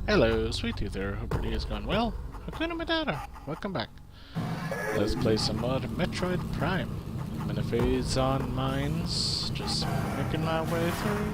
Hello, sweet tooth there. Hope your day has gone well. Hakuna Matata. Welcome back. Let's play some mod Metroid Prime. I'm in a phase on mines, just making my way through.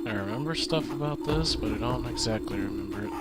I remember stuff about this, but I don't exactly remember it.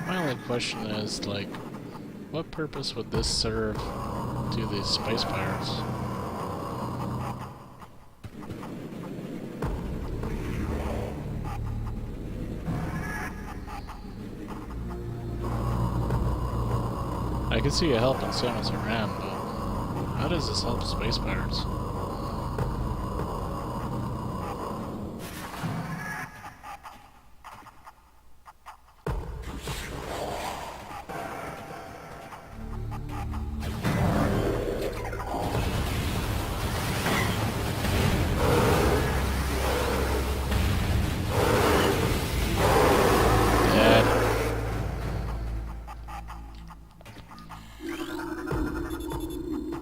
My only question is, like, what purpose would this serve to these space pirates? I can see it helping Samus Aran, but how does this help space pirates?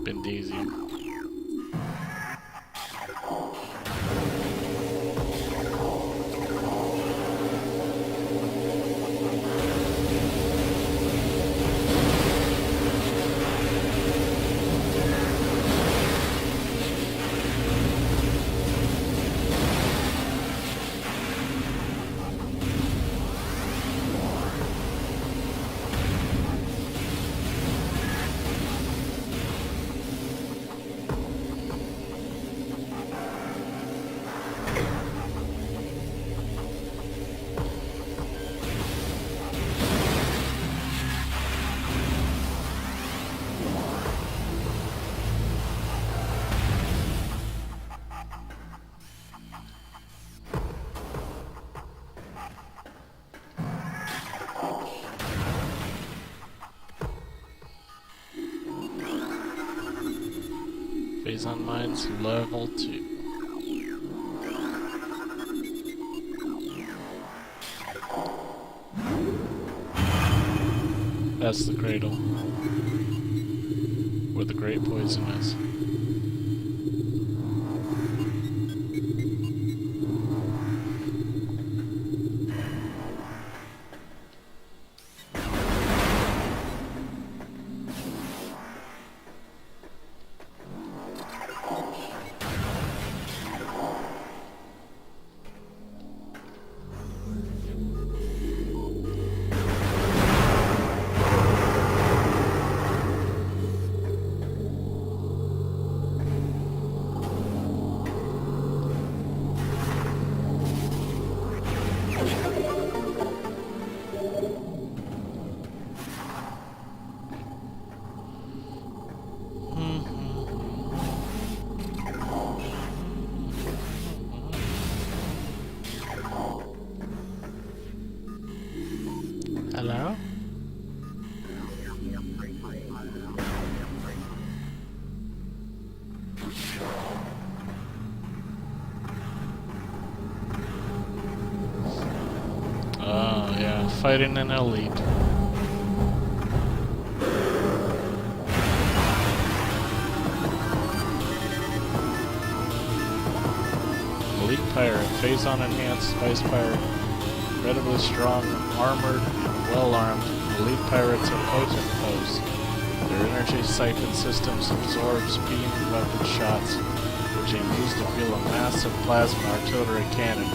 Been easy. Phase on mines level 2. That's the cradle. Where the great poison is. Hello? Oh, yeah, fighting an elite. Elite pirate, phase-on enhanced spice pirate, incredibly strong, armored, well-armed. Elite pirates are potent foes. Their energy siphon systems absorbs beam weapon shots, which aim used to fuel a massive plasma artillery cannon.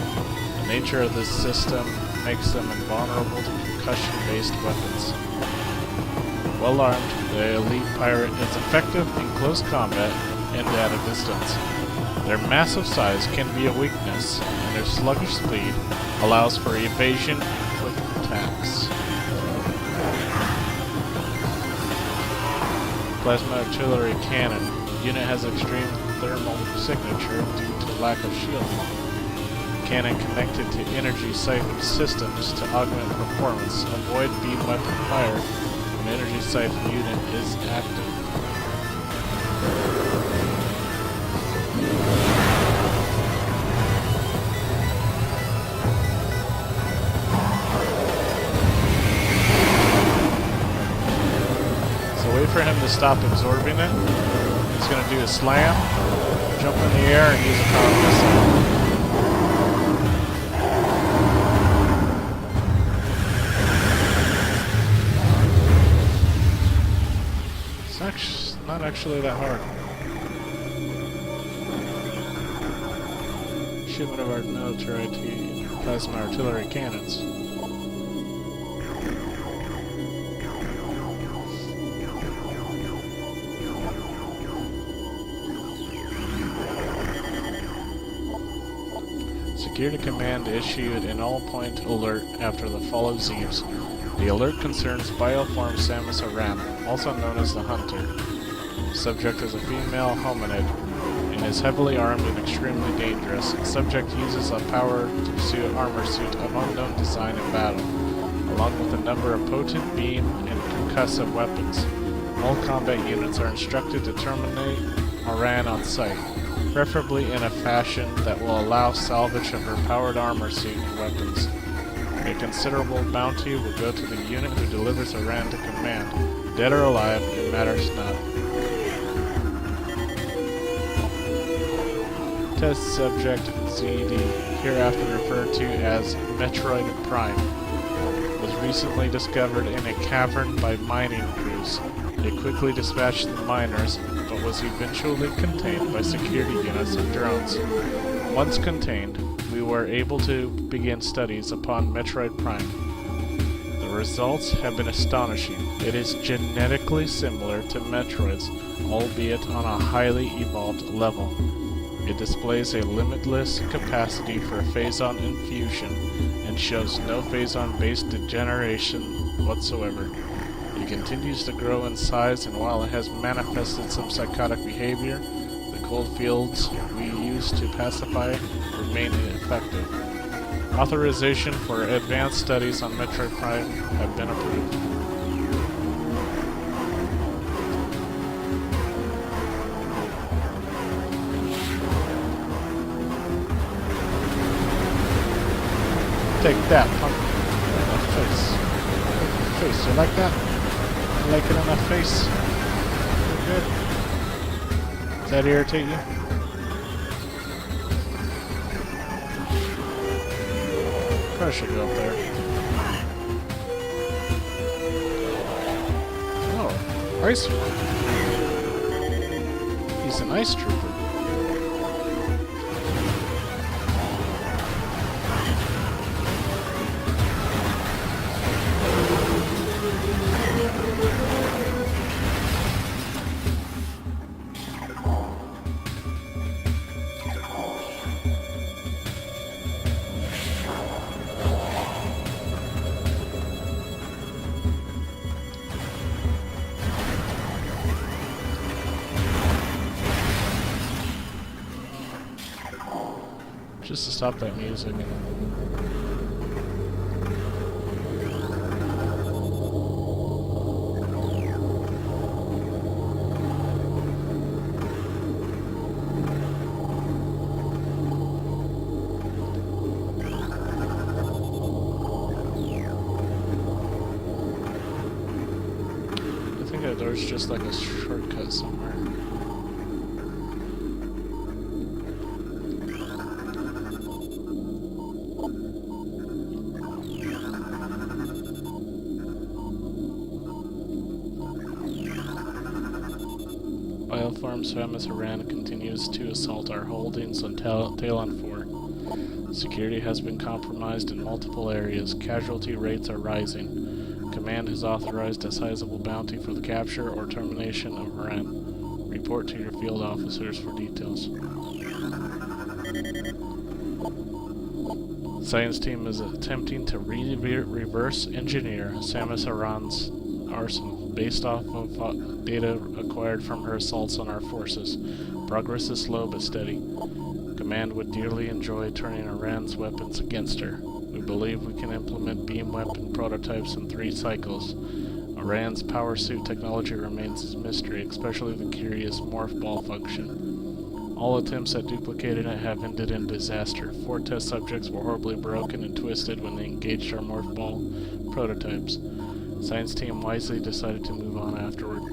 The nature of this system makes them invulnerable to concussion-based weapons. Well-armed, the elite pirate is effective in close combat and at a distance. Their massive size can be a weakness, and their sluggish speed allows for evasion and quick attacks. Plasma artillery cannon. Unit has extreme thermal signature due to lack of shielding. Cannon connected to energy siphon systems to augment performance. Avoid beam weapon fire when energy siphon unit is active. Wait for him to stop absorbing it. He's going to do a slam, jump in the air, and use a power missile. It's not actually that hard. Shipment of our military plasma artillery cannons. Security command issued an all-point alert after the fall of Zeus. The alert concerns bioform Samus Aran, also known as the Hunter. Subject is a female hominid and is heavily armed and extremely dangerous. Subject uses a power suit armor suit of unknown design in battle, along with a number of potent beam and concussive weapons. All combat units are instructed to terminate Aran on sight, preferably in a fashion that will allow salvage of her powered armor suit and weapons. A considerable bounty will go to the unit who delivers Aran to command. Dead or alive, it matters not. Test subject ZD, hereafter referred to as Metroid Prime, was recently discovered in a cavern by mining crews. They quickly dispatched the miners, but was eventually contained by security units and drones. Once contained, we were able to begin studies upon Metroid Prime. The results have been astonishing. It is genetically similar to Metroid's, albeit on a highly evolved level. It displays a limitless capacity for phase-on infusion and shows no phase-on-based degeneration whatsoever. It continues to grow in size, and while it has manifested some psychotic behavior, the cold fields we use to pacify remain effective. Authorization for advanced studies on Metroid Prime have been approved. Take that, punk. Face. Face, you like that? like it in the face. You're good. Does that irritate you? Probably should go up there. Oh, ice. He's an ice trooper. Just to stop that music. I think that there's just like a shortcut somewhere. Bioform Samus Aran continues to assault our holdings on Talon 4. Security has been compromised in multiple areas. Casualty rates are rising. Command has authorized a sizable bounty for the capture or termination of Aran. Report to your field officers for details. Science team is attempting to reverse engineer Samus Aran's arsenal based off of data acquired from her assaults on our forces. Progress is slow but steady. Command would dearly enjoy turning Aran's weapons against her. We believe we can implement beam weapon prototypes in 3 cycles. Aran's power suit technology remains a mystery, especially the curious morph ball function. All attempts at duplicating it have ended in disaster. 4 test subjects were horribly broken and twisted when they engaged our morph ball prototypes. Science team wisely decided to move on afterward.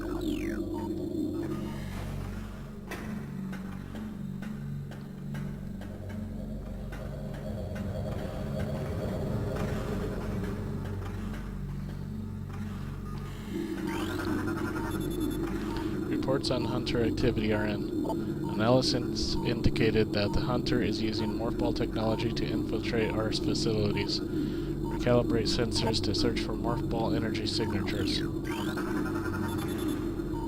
Reports on Hunter activity are in. Analysis indicated that the Hunter is using morph ball technology to infiltrate our facilities. Recalibrate sensors to search for morph ball energy signatures.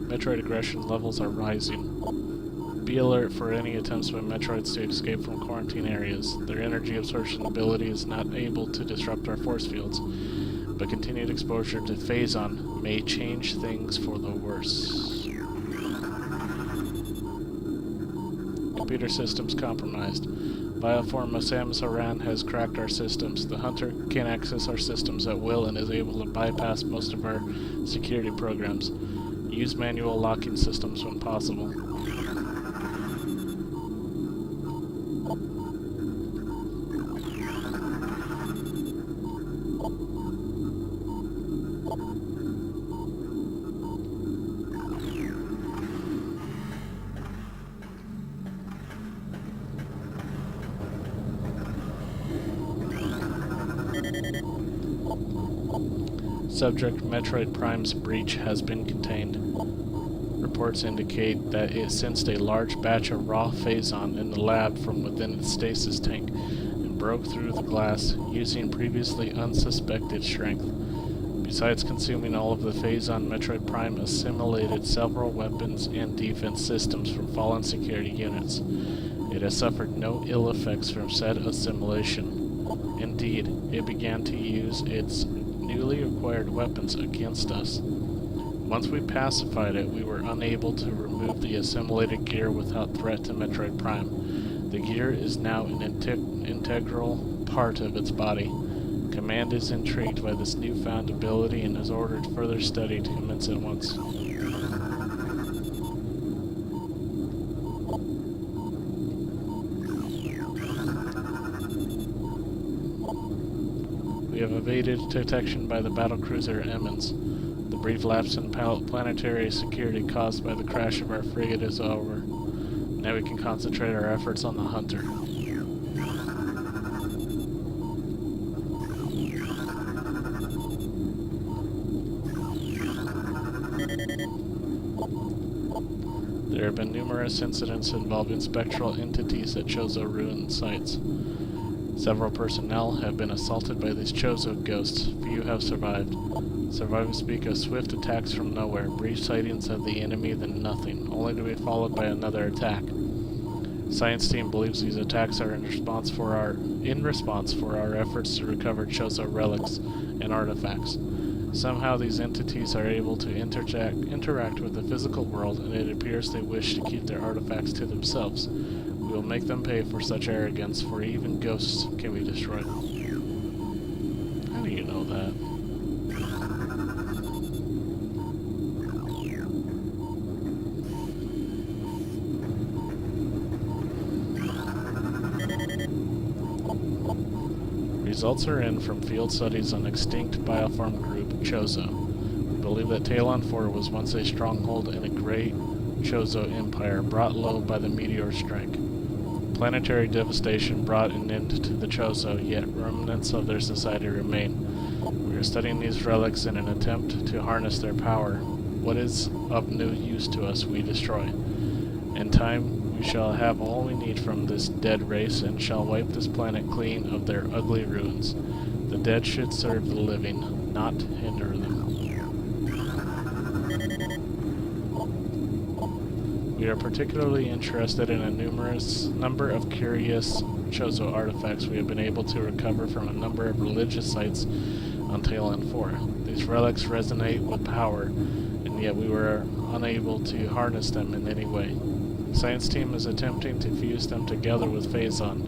Metroid aggression levels are rising. Be alert for any attempts by Metroids to escape from quarantine areas. Their energy absorption ability is not able to disrupt our force fields, but continued exposure to Phazon may change things for the worse. Computer systems compromised. Bioform of Samus Aran has cracked our systems. The Hunter can access our systems at will and is able to bypass most of our security programs. Use manual locking systems when possible. Subject Metroid Prime's breach has been contained. Reports indicate that it sensed a large batch of raw Phazon in the lab from within its stasis tank and broke through the glass using previously unsuspected strength. Besides consuming all of the Phazon, Metroid Prime assimilated several weapons and defense systems from fallen security units. It has suffered no ill effects from said assimilation. Indeed, it began to use its newly acquired weapons against us. Once we pacified it, we were unable to remove the assimilated gear without threat to Metroid Prime. The gear is now an integral part of its body. Command is intrigued by this newfound ability and has ordered further study to commence at once. We have evaded detection by the battlecruiser Emmons. The brief lapse in planetary security caused by the crash of our frigate is over. Now we can concentrate our efforts on the Hunter. There have been numerous incidents involving spectral entities at Chozo ruin sites. Several personnel have been assaulted by these Chozo ghosts. Few have survived. Survivors speak of swift attacks from nowhere, brief sightings of the enemy, then nothing, only to be followed by another attack. Science team believes these attacks are in response for our efforts to recover Chozo relics and artifacts. Somehow these entities are able to interact with the physical world, and it appears they wish to keep their artifacts to themselves. We will make them pay for such arrogance, for even ghosts can be destroyed. How do you know that? Results are in from field studies on extinct bioform group Chozo. We believe that Talon 4 was once a stronghold in a great Chozo empire brought low by the meteor strike. Planetary devastation brought an end to the Chozo, yet remnants of their society remain. We are studying these relics in an attempt to harness their power. What is of no use to us we destroy. In time, we shall have all we need from this dead race, and shall wipe this planet clean of their ugly ruins. The dead should serve the living, not hinder them. We are particularly interested in a number of curious Chozo artifacts we have been able to recover from a number of religious sites on Talon 4. These relics resonate with power, and yet we were unable to harness them in any way. Science team is attempting to fuse them together with Phazon,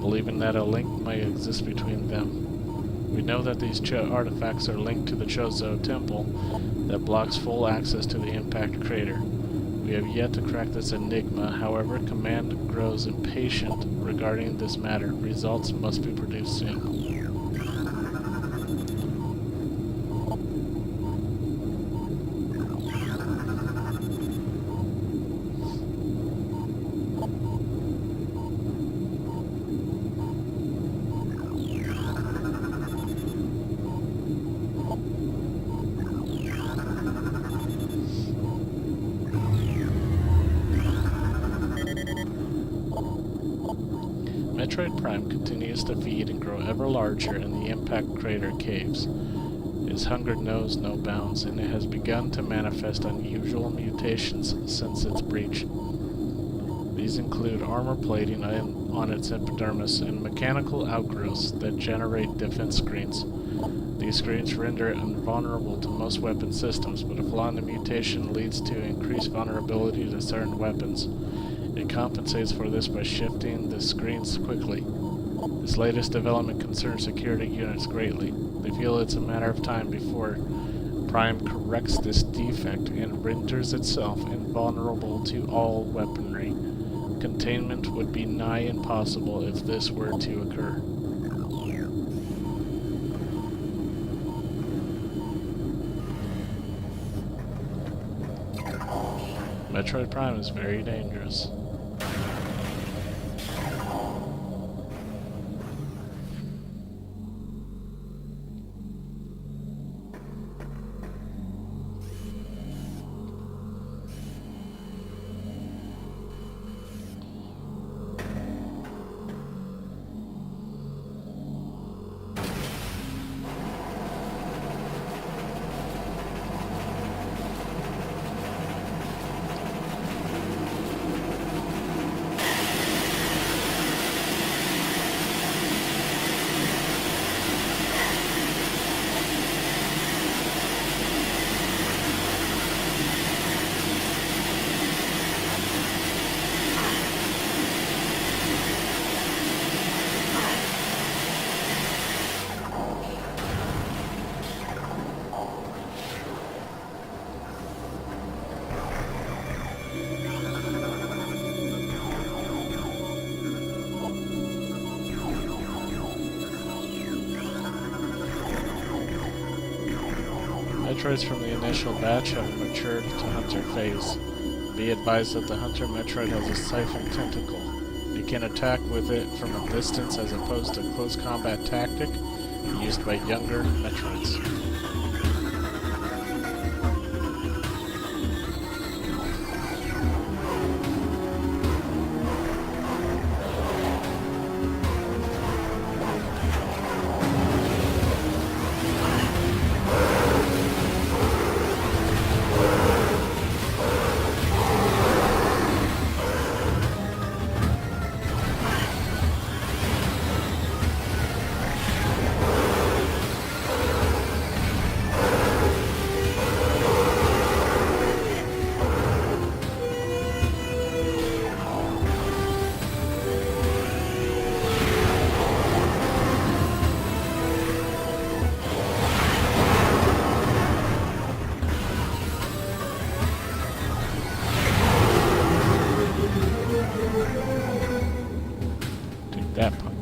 believing that a link might exist between them. We know that these artifacts are linked to the Chozo temple that blocks full access to the impact crater. We have yet to crack this enigma, however, Command grows impatient regarding this matter. Results must be produced soon. Metroid Prime continues to feed and grow ever larger in the impact crater caves. Its hunger knows no bounds, and it has begun to manifest unusual mutations since its breach. These include armor plating on its epidermis and mechanical outgrowths that generate defense screens. These screens render it invulnerable to most weapon systems, but a flaw in the mutation leads to increased vulnerability to certain weapons. It compensates for this by shifting the screens quickly. This latest development concerns security units greatly. They feel it's a matter of time before Prime corrects this defect and renders itself invulnerable to all weaponry. Containment would be nigh impossible if this were to occur. Metroid Prime is very dangerous. Metroids from the initial batch have matured to Hunter phase. Be advised that the Hunter Metroid has a siphon tentacle. You can attack with it from a distance as opposed to close combat tactic used by younger Metroids. That punk.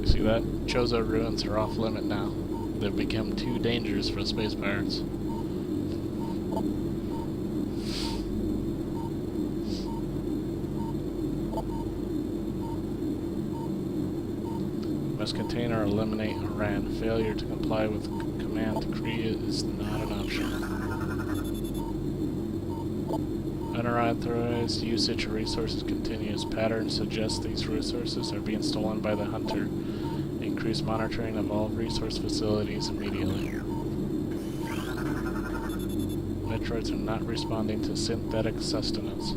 See that? Chozo ruins are off limit now. They've become too dangerous for space pirates. Must contain or eliminate Iran. Failure to comply with command decree is not an option. Unauthorized usage of resources continues. Patterns suggest these resources are being stolen by the Hunter. Increase monitoring of all resource facilities immediately. Metroids are not responding to synthetic sustenance.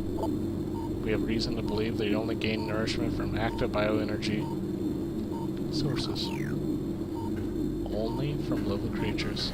We have reason to believe they only gain nourishment from active bioenergy sources. Only from living creatures.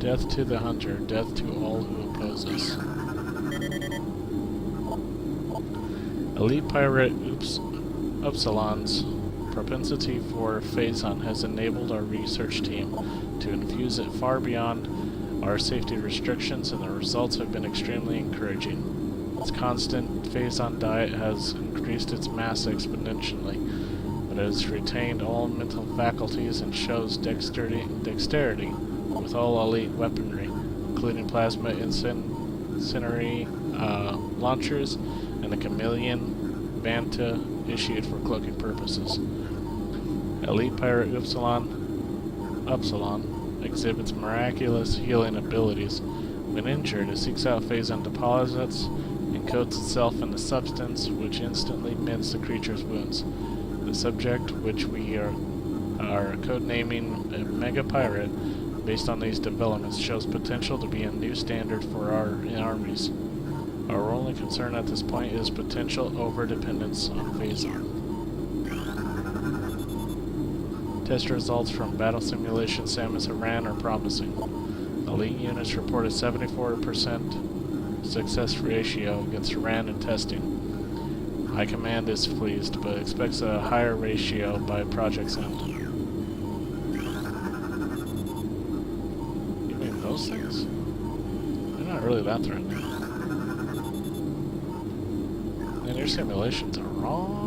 Death to the Hunter, death to all who oppose us. Elite Pirate Upsilon's propensity for Phazon has enabled our research team to infuse it far beyond our safety restrictions, and the results have been extremely encouraging. Its constant Phazon diet has increased its mass exponentially, but it has retained all mental faculties and shows dexterity with all elite weaponry, including plasma incendiary launchers and a chameleon banta issued for cloaking purposes. Elite Pirate Upsilon exhibits miraculous healing abilities. When injured, it seeks out Phazon deposits and coats itself in a substance which instantly mends the creature's wounds. The subject, which we are codenaming a Mega Pirate, based on these developments, shows potential to be a new standard for our armies. Our only concern at this point is potential overdependence on Phazon. Test results from battle simulation Samus Aran are promising. Elite units report a 74% success ratio against Aran in testing. High Command is pleased, but expects a higher ratio by Project's end. Those things? They're not really that threatening. And your simulations are wrong.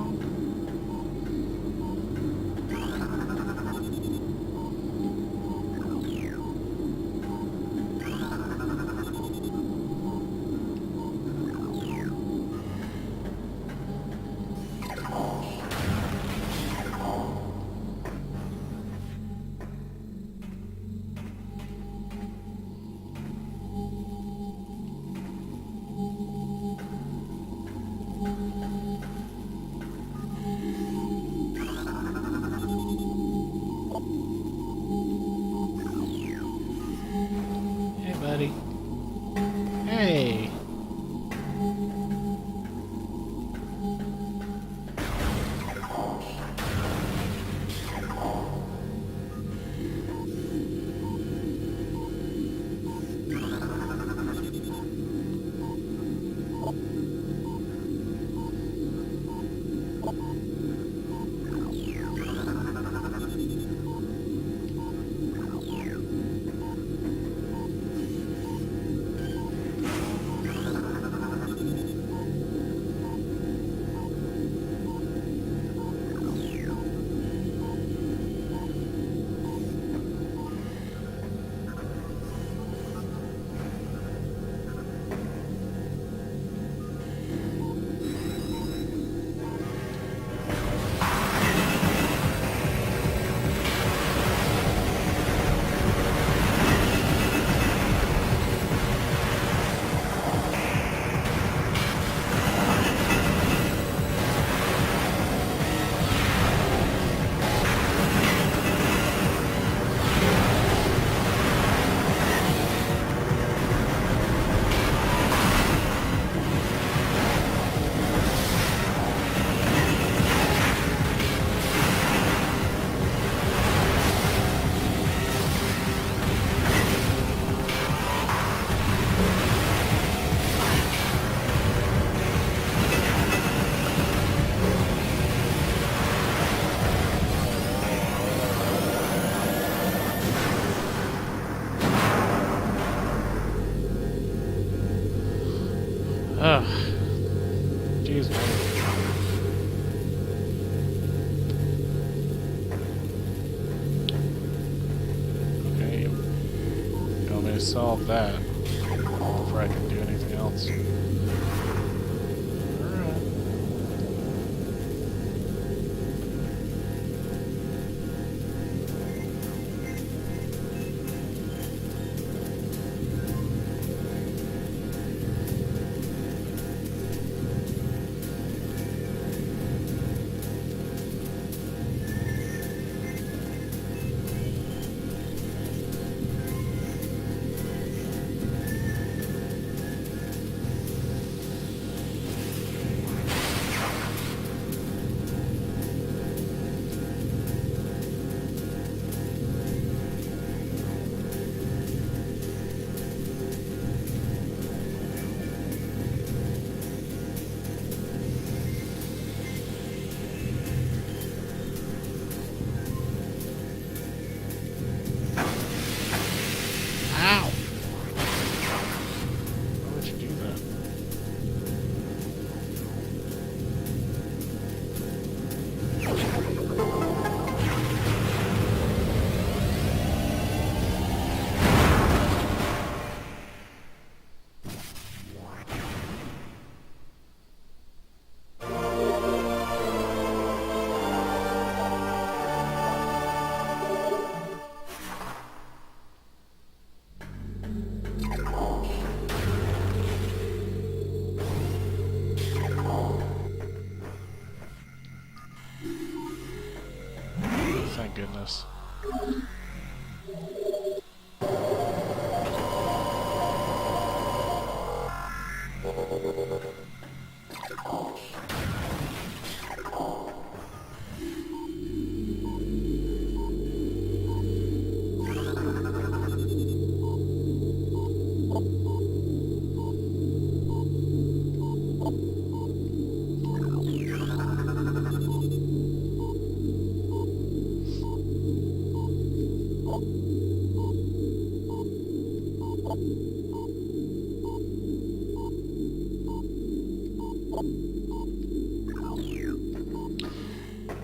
buddy. Hey! Ugh. Jeez, man. Okay, you want me to solve that before I can do anything else. Alright. Ow! Why would you do that? Thank goodness.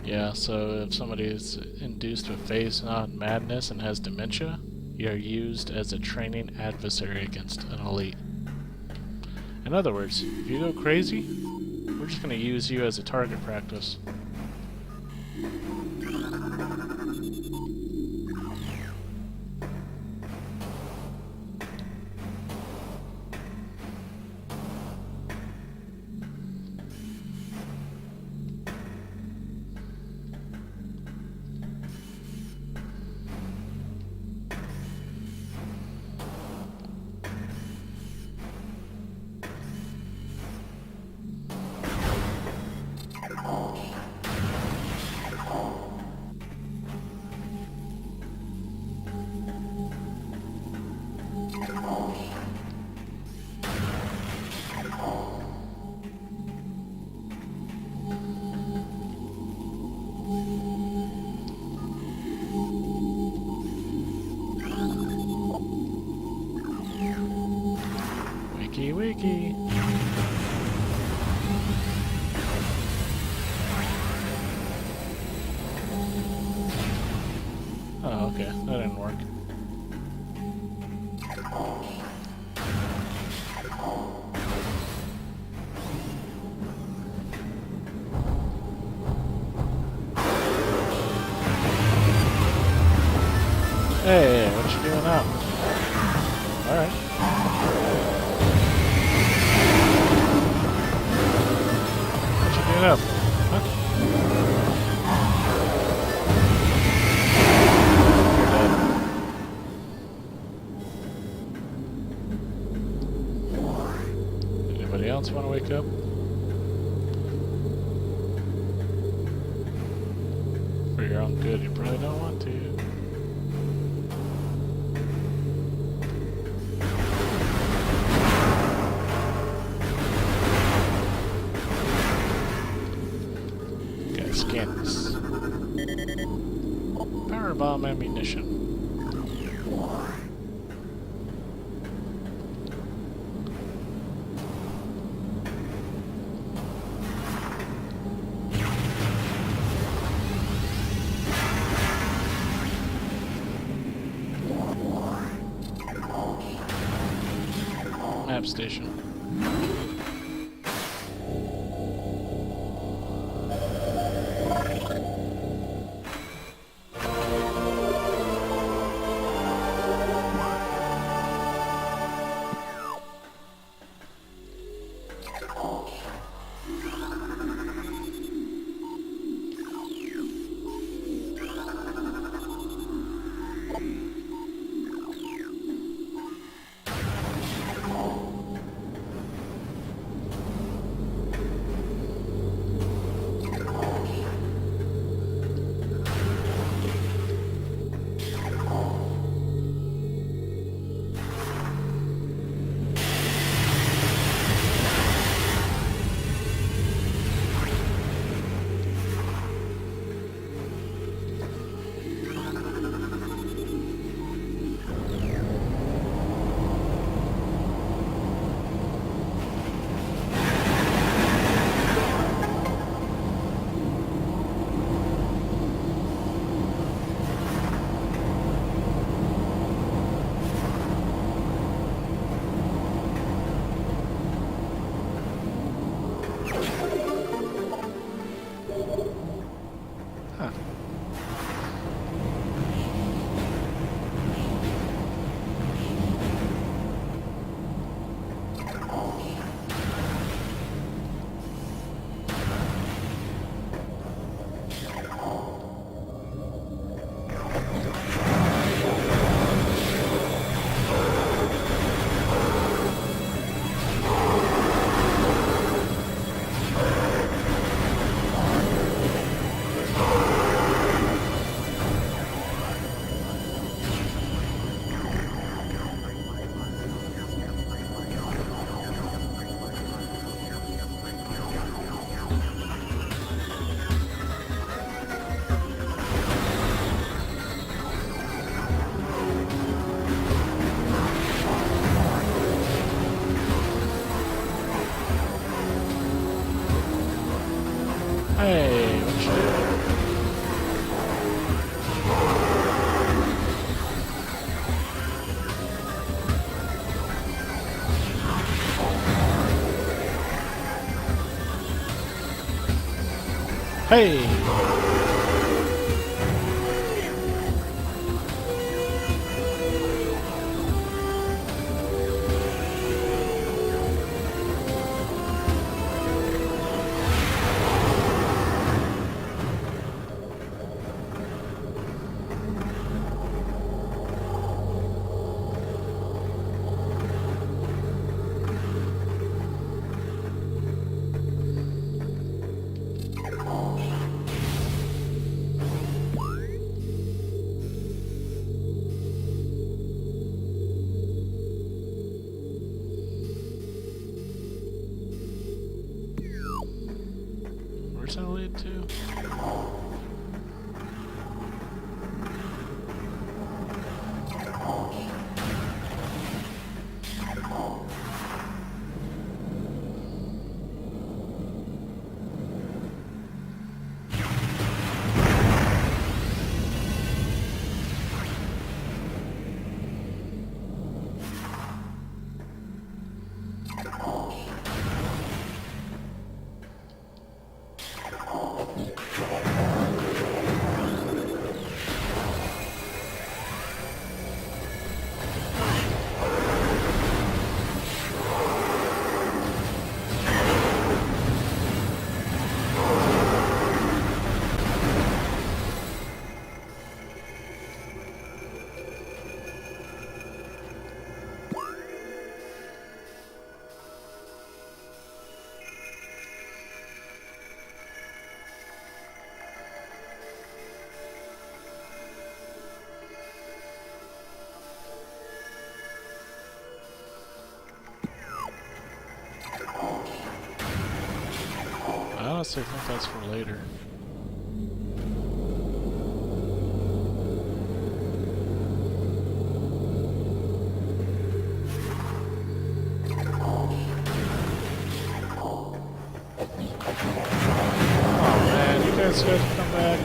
Yeah, so if somebody is induced with phase madness and has dementia, you're used as a training adversary against an elite. In other words, if you go crazy, we're just going to use you as a target practice. Wiki wiki. Oh, okay. That didn't work. Hey, what you doing now? Alright. What you doing up? Huh? You're dead. Anybody else want to wake up? For your own good, you probably don't want to. Skins. Power bomb ammunition. Map station. Hey, what you doing? Hey! too. I honestly think that's for later. Oh man, you guys have to come back.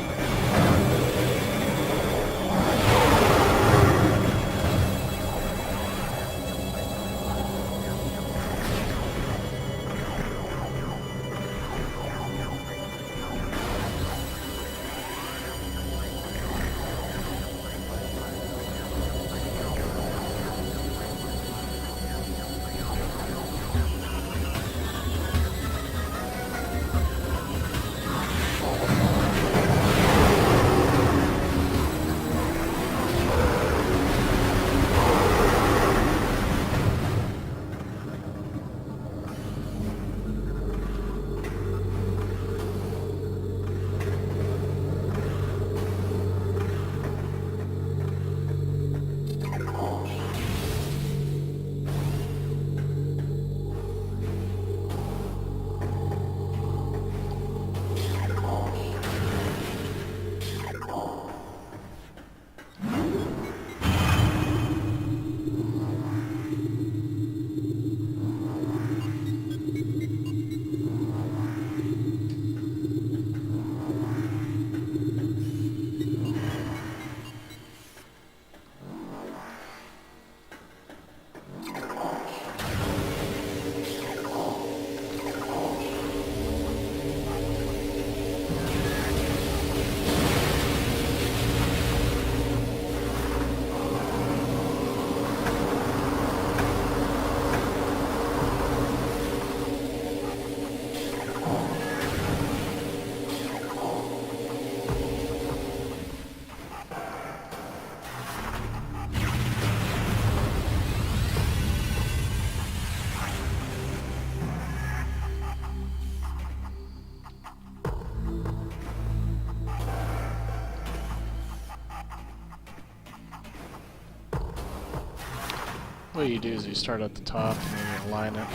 What you do is you start at the top and then you align it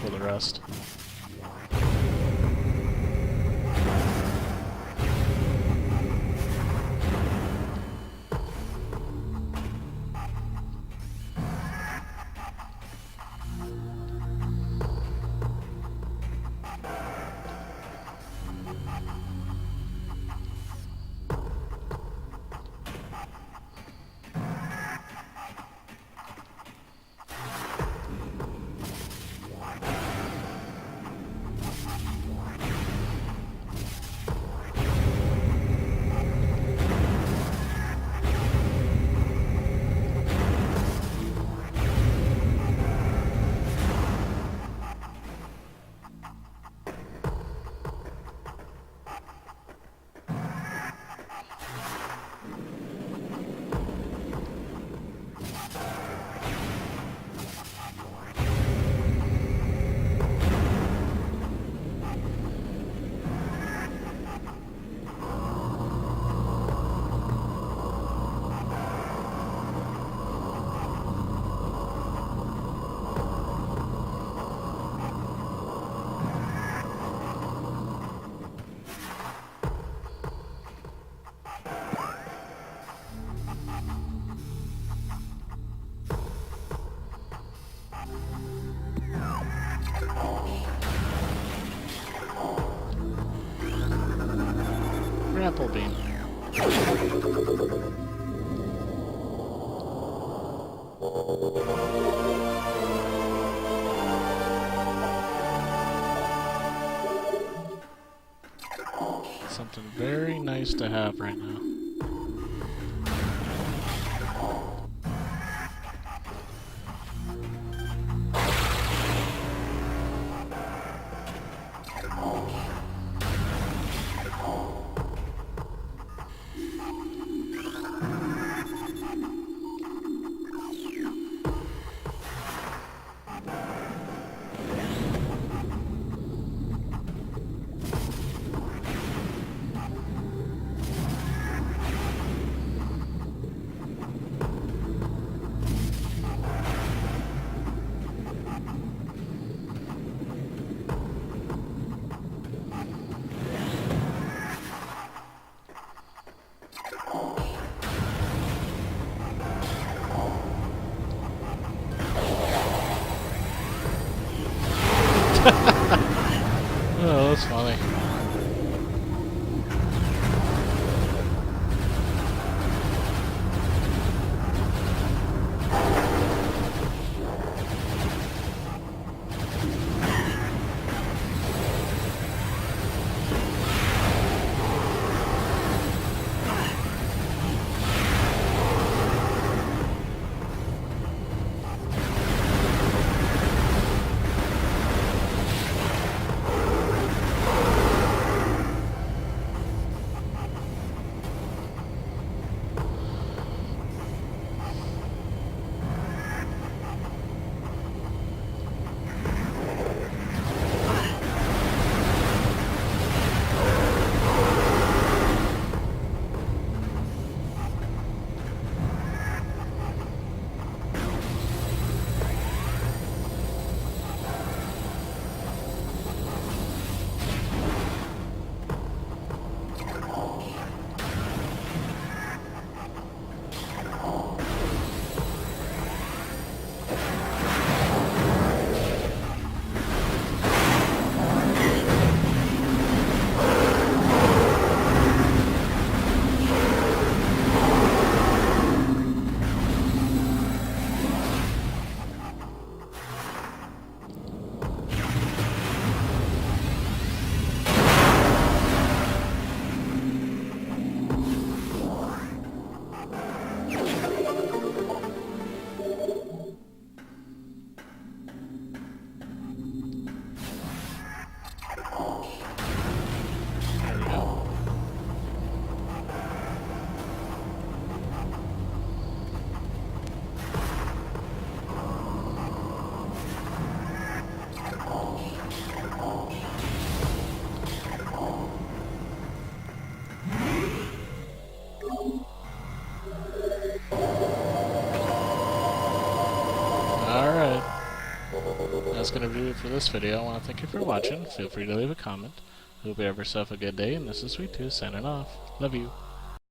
for the rest. apple beam. Something very nice to have right now. Oh, that's funny. That's going to do it for this video. I want to thank you for watching. Feel free to leave a comment. Hope you have yourself a good day, and this is Sweet Tooth signing off. Love you.